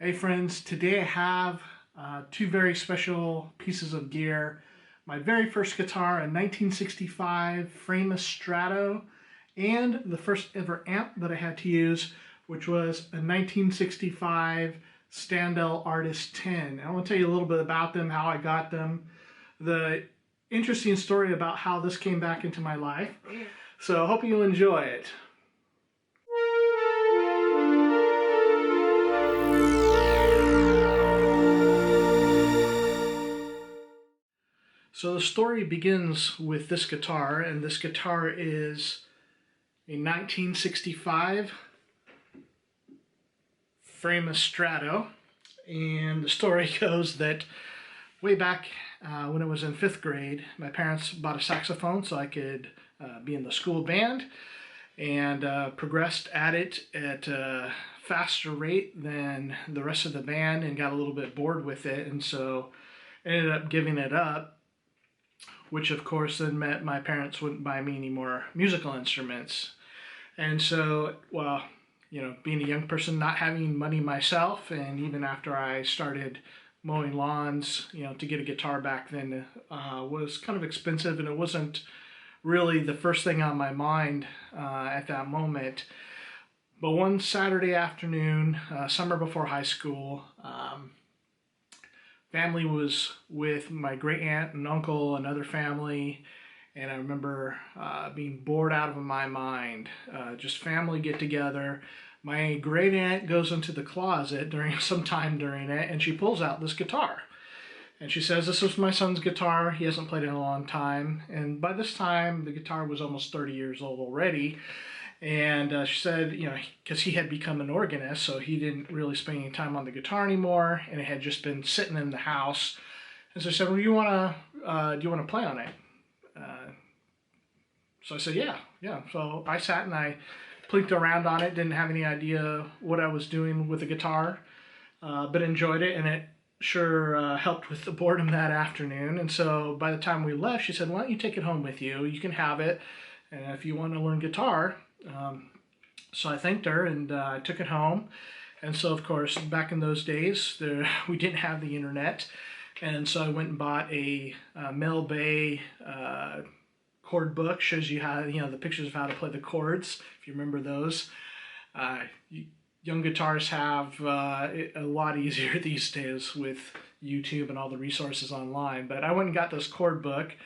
Hey friends, today I have two very special pieces of gear. My very first guitar, a 1965 Framus Strato, and the first ever amp that I had to use, which was a 1965 Standel Artist X. I want to tell you a little bit about them, how I got them, the interesting story about how this came back into my life. So I hope you enjoy it. So the story begins with this guitar, and this guitar is a 1965 Framus Strato. And the story goes that way back when I was in 5th grade, my parents bought a saxophone so I could be in the school band, and progressed at it at a faster rate than the rest of the band and got a little bit bored with it, and so ended up giving it up, which of course then meant my parents wouldn't buy me any more musical instruments. And so, well, being a young person, not having money myself, and even after I started mowing lawns, to get a guitar back then was kind of expensive, and it wasn't really the first thing on my mind at that moment. But one Saturday afternoon, summer before high school, family was with my great aunt and uncle and other family, and I remember being bored out of my mind. Just family get together. My great aunt goes into the closet sometime during it, and she pulls out this guitar. And she says, "This is my son's guitar. He hasn't played it in a long time." And by this time, the guitar was almost 30 years old already. And she said, because he had become an organist, so he didn't really spend any time on the guitar anymore, and it had just been sitting in the house. And so she said, "Well, do you want to play on it?" So I said, yeah. So I sat and I plinked around on it, didn't have any idea what I was doing with the guitar, but enjoyed it, and it sure helped with the boredom that afternoon. And so by the time we left, she said, "Why don't you take it home with you? You can have it, and if you want to learn guitar." So I thanked her, and I took it home. And so, of course, back in those days, we didn't have the internet. And so I went and bought a Mel Bay chord book. Shows you how, the pictures of how to play the chords, if you remember those. Young guitarists have it a lot easier these days with YouTube and all the resources online. But I went and got this chord book.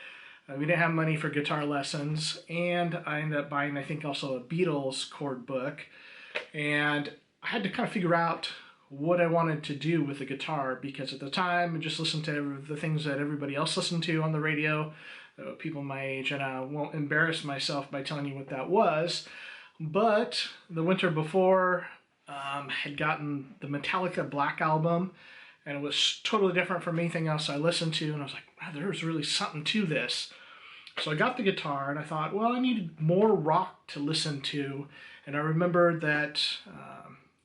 We didn't have money for guitar lessons, and I ended up buying, I think, also a Beatles chord book. And I had to kind of figure out what I wanted to do with the guitar, because at the time I just listened to the things that everybody else listened to on the radio, people my age, and I won't embarrass myself by telling you what that was. But the winter before, had gotten the Metallica Black Album, and it was totally different from anything else I listened to, and I was like, wow, there's really something to this. So I got the guitar, and I thought, well, I needed more rock to listen to. And I remembered that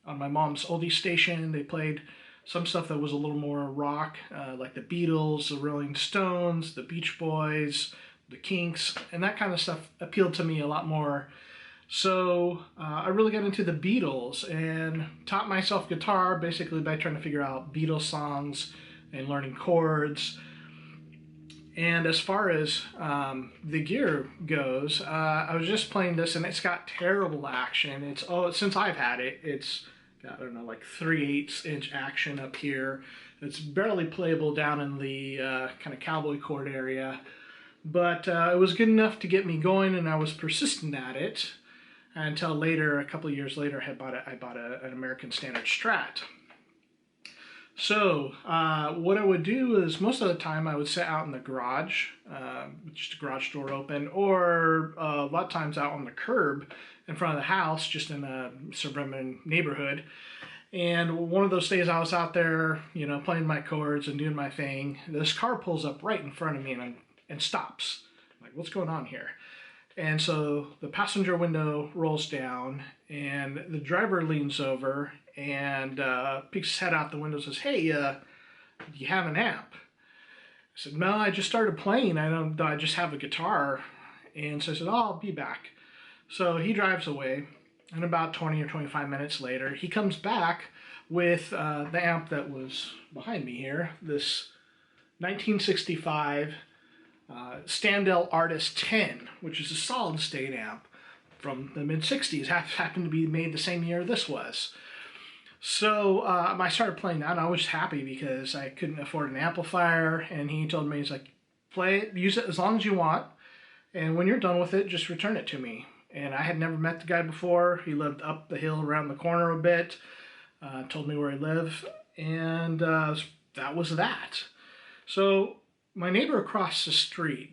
on my mom's oldie station, they played some stuff that was a little more rock, like the Beatles, the Rolling Stones, the Beach Boys, the Kinks, and that kind of stuff appealed to me a lot more. So I really got into the Beatles and taught myself guitar basically by trying to figure out Beatles songs and learning chords. And as far as the gear goes, I was just playing this, and it's got terrible action. Since I've had it, it's got, I don't know, like 3/8 inch action up here. It's barely playable down in the kind of cowboy chord area, but it was good enough to get me going, and I was persistent at it until later, a couple of years later, I bought an American Standard Strat. So what I would do is, most of the time I would sit out in the garage, just a garage door open, or a lot of times out on the curb in front of the house, just in a suburban neighborhood. And one of those days I was out there, playing my chords and doing my thing. This car pulls up right in front of me and stops. I'm like, what's going on here? And so the passenger window rolls down, and the driver leans over and peeks his head out the window and says, "Hey, do you have an amp?" I said, "No, I just started playing. I just have a guitar." And so I said, "Oh, I'll be back." So he drives away, And about 20 or 25 minutes later, he comes back with the amp that was behind me here, this 1965 Standel Artist X, which is a solid state amp from the mid-60s. Happened to be made the same year this was. So I started playing that, and I was happy because I couldn't afford an amplifier, and he told me, he's like, play it, use it as long as you want, and when you're done with it, just return it to me. And I had never met the guy before. He lived up the hill around the corner a bit, told me where he lived, and that was that. So my neighbor across the street,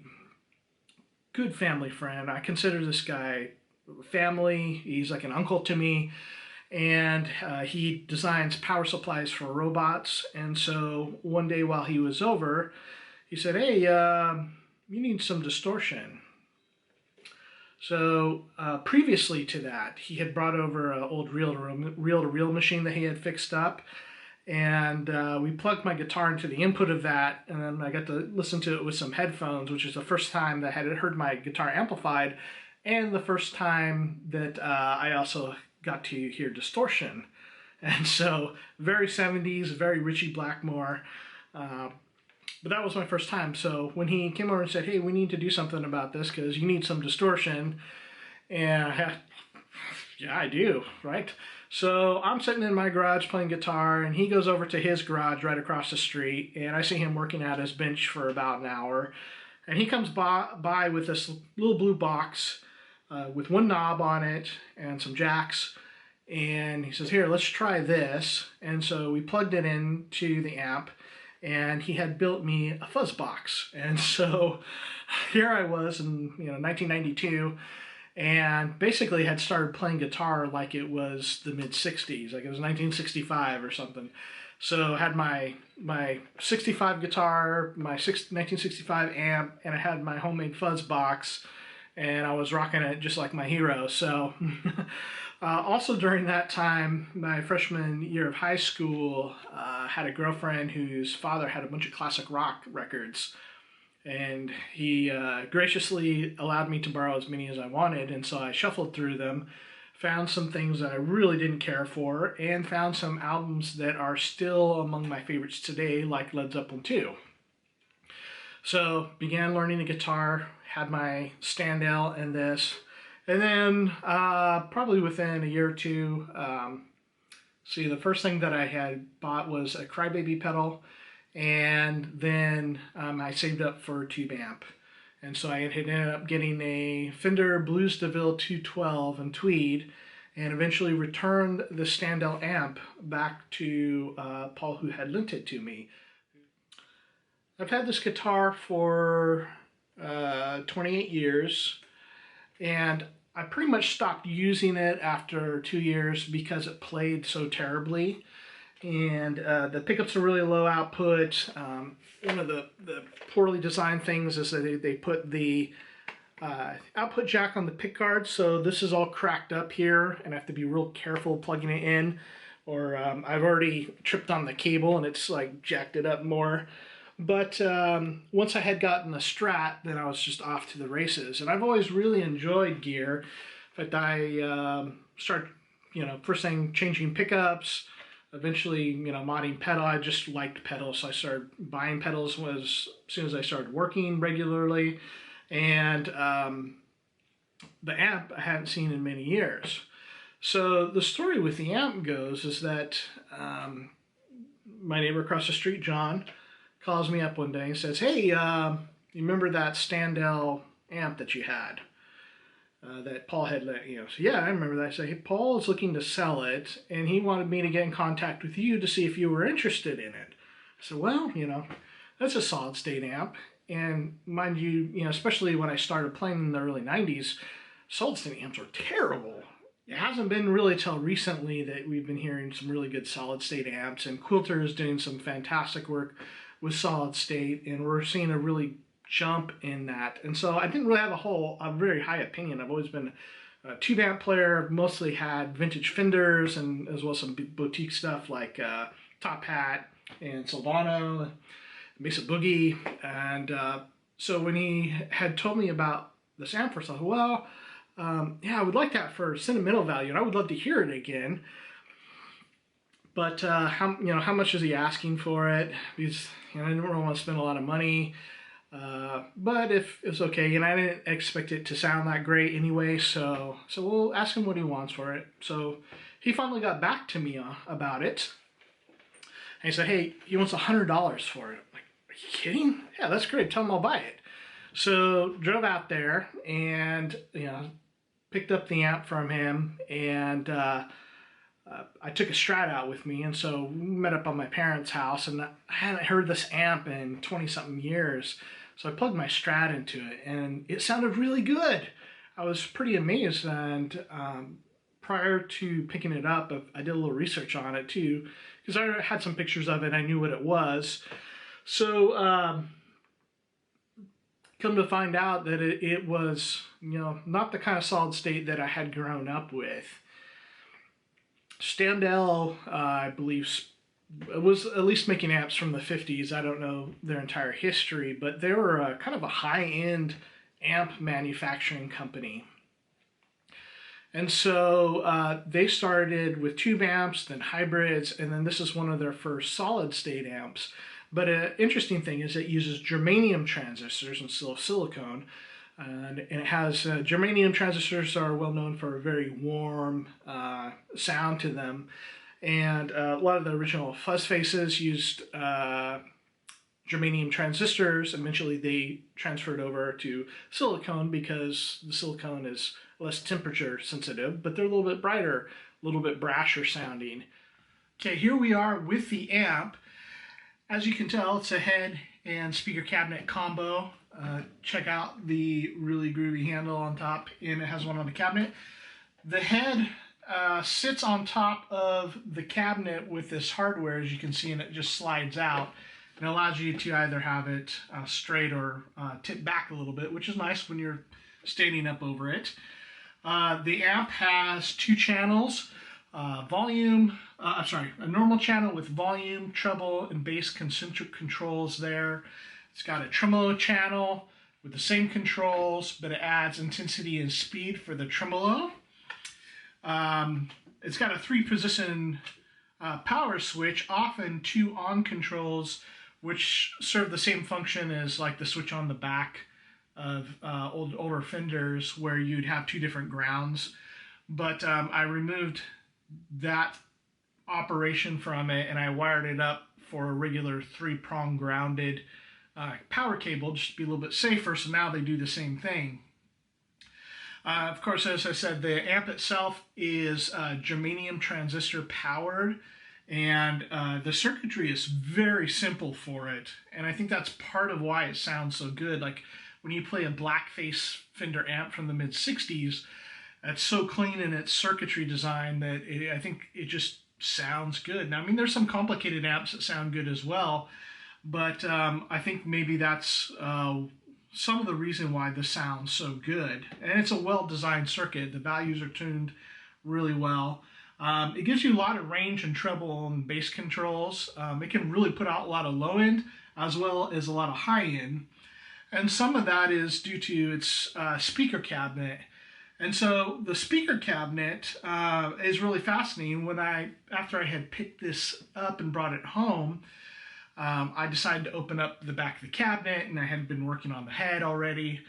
good family friend, I consider this guy family. He's like an uncle to me, and he designs power supplies for robots. And so one day while he was over, he said, hey, you need some distortion. So previously to that, he had brought over an old reel-to-reel machine that he had fixed up, and we plugged my guitar into the input of that, and then I got to listen to it with some headphones, which is the first time that I had heard my guitar amplified, and the first time that I also got to hear distortion. And so very 70s, very Ritchie Blackmore. But that was my first time. So when he came over and said, hey, we need to do something about this because you need some distortion. And yeah, I do, right? So I'm sitting in my garage playing guitar, and he goes over to his garage right across the street, and I see him working at his bench for about an hour. And he comes by with this little blue box with one knob on it and some jacks. And he says, here, let's try this. And so we plugged it into the amp, and he had built me a fuzz box. And so here I was in 1992, and basically had started playing guitar like it was the mid-60s, like it was 1965 or something. So I had my 65 guitar, my 1965 amp, and I had my homemade fuzz box, and I was rocking it just like my hero. So also during that time, my freshman year of high school, had a girlfriend whose father had a bunch of classic rock records, and he graciously allowed me to borrow as many as I wanted, and so I shuffled through them, found some things that I really didn't care for, and found some albums that are still among my favorites today, like Led Zeppelin II. So began learning the guitar, had my Standel and this, and then probably within a year or two, the first thing that I had bought was a Crybaby pedal, and then I saved up for a tube amp. And so I had ended up getting a Fender Blues DeVille 212 in tweed, and eventually returned the Standel amp back to Paul, who had lent it to me. I've had this guitar for 28 years, and I pretty much stopped using it after 2 years because it played so terribly. And the pickups are really low output. One of the poorly designed things is that they put the output jack on the pickguard, so this is all cracked up here, and I have to be real careful plugging it in, or I've already tripped on the cable and it's like jacked it up more. But once I had gotten a Strat, then I was just off to the races. And I've always really enjoyed gear. In fact, I started, first thing changing pickups, eventually, modding pedal. I just liked pedals, so I started buying pedals as soon as I started working regularly. And the amp I hadn't seen in many years. So the story with the amp goes is that my neighbor across the street, John, calls me up one day and says, hey, you remember that Standel amp that you had? That Paul had let you know. So yeah, I remember that. I said, hey, Paul is looking to sell it, and he wanted me to get in contact with you to see if you were interested in it. I said, well, that's a solid state amp. And mind you, especially when I started playing in the early 90s, solid state amps were terrible. It hasn't been really till recently that we've been hearing some really good solid state amps, and Quilter is doing some fantastic work with solid state, and we're seeing a really jump in that. And so I didn't really have a very high opinion. I've always been a tube amp player, mostly had vintage Fenders, and as well as some boutique stuff like Top Hat and Silvano, Mesa Boogie. And so when he had told me about this amp first, I thought, well, yeah, I would like that for sentimental value, and I would love to hear it again. But how much is he asking for it? Because I didn't really want to spend a lot of money. But if it's okay, and I didn't expect it to sound that great anyway, so we'll ask him what he wants for it. So he finally got back to me about it. And he said, hey, he wants $100 for it. I'm like, are you kidding? Yeah, that's great. Tell him I'll buy it. So drove out there and picked up the amp from him, and I took a Strat out with me, and so we met up on my parents' house, and I hadn't heard this amp in 20-something years. So I plugged my Strat into it, and it sounded really good. I was pretty amazed, and prior to picking it up, I did a little research on it too, because I had some pictures of it, I knew what it was. So come to find out that it was, not the kind of solid state that I had grown up with. Standel, I believe, was at least making amps from the 50s. I don't know their entire history, but they were kind of a high-end amp manufacturing company. And so they started with tube amps, then hybrids, and then this is one of their first solid-state amps. But an interesting thing is it uses germanium transistors instead of silicone. And it has germanium transistors are well known for a very warm sound to them. And a lot of the original fuzz faces used germanium transistors. Eventually they transferred over to silicone because the silicone is less temperature sensitive, but they're a little bit brighter, a little bit brasher sounding. Okay, here we are with the amp. As you can tell, it's a head and speaker cabinet combo. Check out the really groovy handle on top, and it has one on the cabinet. The head sits on top of the cabinet with this hardware, as you can see, and it just slides out. It allows you to either have it straight or tip back a little bit, which is nice when you're standing up over it. The amp has two channels. A normal channel with volume, treble, and bass concentric controls there. It's got a tremolo channel with the same controls, but it adds intensity and speed for the tremolo. It's got a 3-position power switch, often 2 on controls, which serve the same function as like the switch on the back of older Fenders, where you'd have 2 different grounds. But I removed that operation from it, and I wired it up for a regular 3-prong grounded power cable, just to be a little bit safer. So now they do the same thing. Of course, as I said, the amp itself is germanium transistor powered, and the circuitry is very simple for it, and I think that's part of why it sounds so good. Like when you play a blackface Fender amp from the mid-60s, it's so clean in its circuitry design that I think it just sounds good. Now, I mean, there's some complicated amps that sound good as well, but I think maybe that's some of the reason why this sounds so good. And it's a well-designed circuit. The values are tuned really well. It gives you a lot of range and treble and bass controls. It can really put out a lot of low end as well as a lot of high end. And some of that is due to its speaker cabinet. And so the speaker cabinet is really fascinating. After I had picked this up and brought it home, I decided to open up the back of the cabinet, and I had been working on the head already.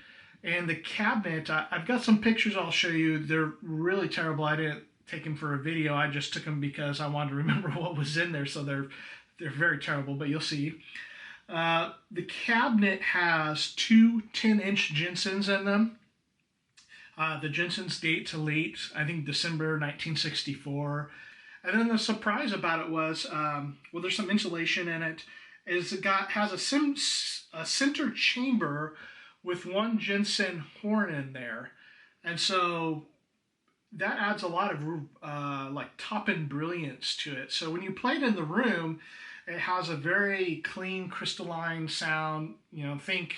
And the cabinet, I've got some pictures I'll show you. They're really terrible. I didn't take them for a video. I just took them because I wanted to remember what was in there. So they're very terrible, but you'll see. The cabinet has 2 10-inch Jensens in them. The Jensens date to late, I think, December 1964. And then the surprise about it was, well, there's some insulation in it. It has a center chamber with 1 Jensen horn in there. And so that adds a lot of like top-end brilliance to it. So when you play it in the room, it has a very clean, crystalline sound. Think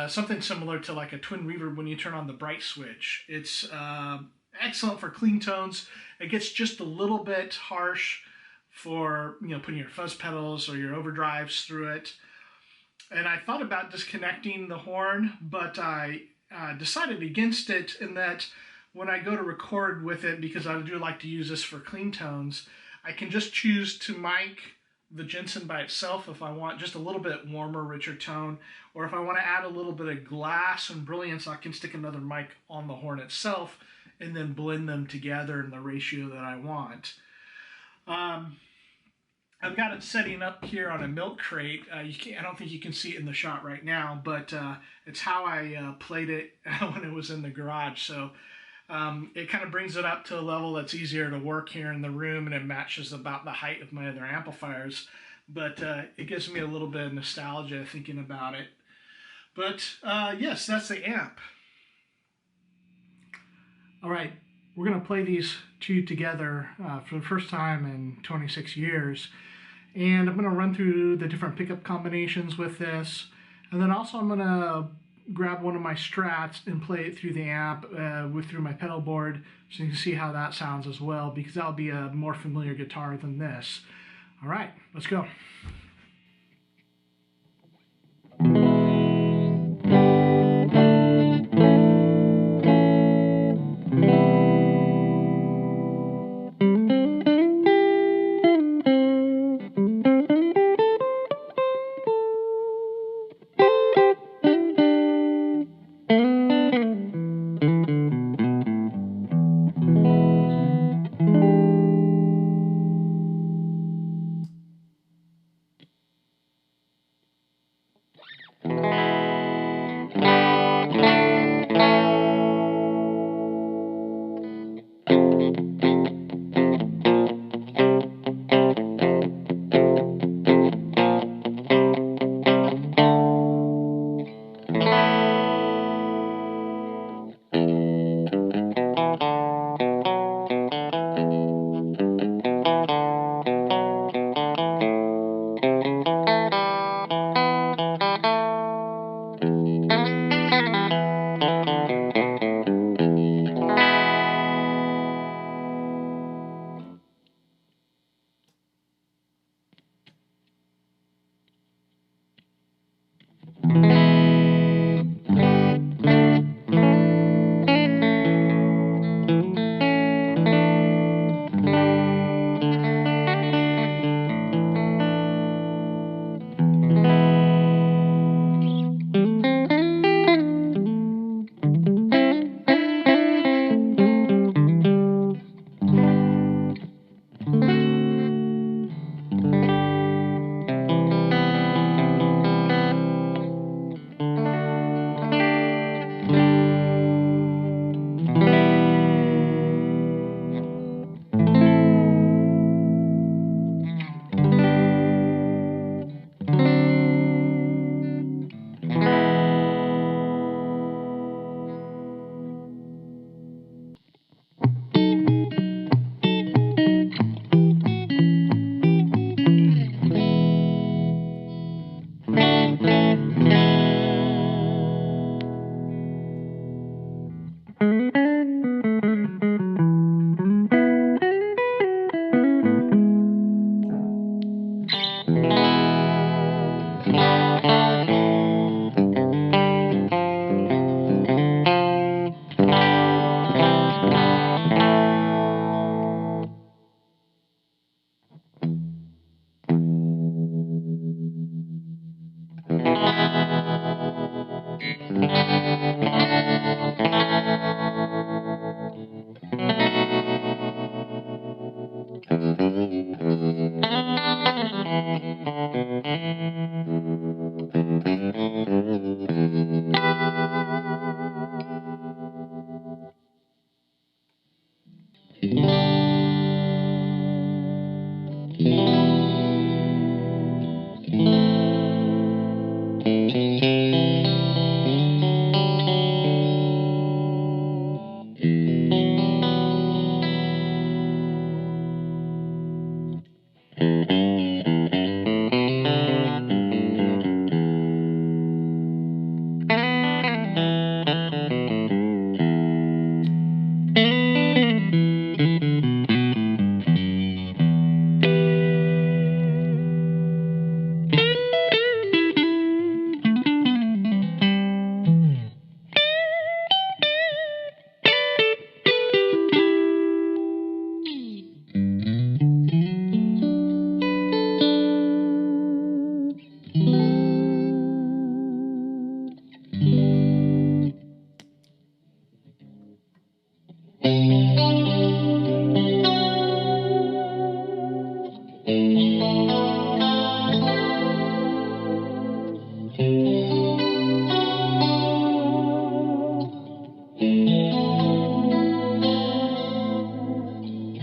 something similar to like a twin reverb when you turn on the bright switch. It's excellent for clean tones. It gets just a little bit harsh for putting your fuzz pedals or your overdrives through it. And I thought about disconnecting the horn, but I decided against it in that when I go to record with it, because I do like to use this for clean tones, I can just choose to mic the Jensen by itself if I want just a little bit warmer, richer tone, or if I want to add a little bit of glass and brilliance, I can stick another mic on the horn itself and then blend them together in the ratio that I want. I've got it setting up here on a milk crate. I don't think you can see it in the shot right now, but it's how I played it when it was in the garage. So it kind of brings it up to a level that's easier to work here in the room, and it matches about the height of my other amplifiers. But it gives me a little bit of nostalgia thinking about it. But yes, that's the amp. All right, we're going to play these two together for the first time in 26 years. And I'm going to run through the different pickup combinations with this. And then also I'm going to grab one of my Strats and play it through the amp through my pedal board, so you can see how that sounds as well, because that'll be a more familiar guitar than this. All right, let's go.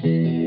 Thank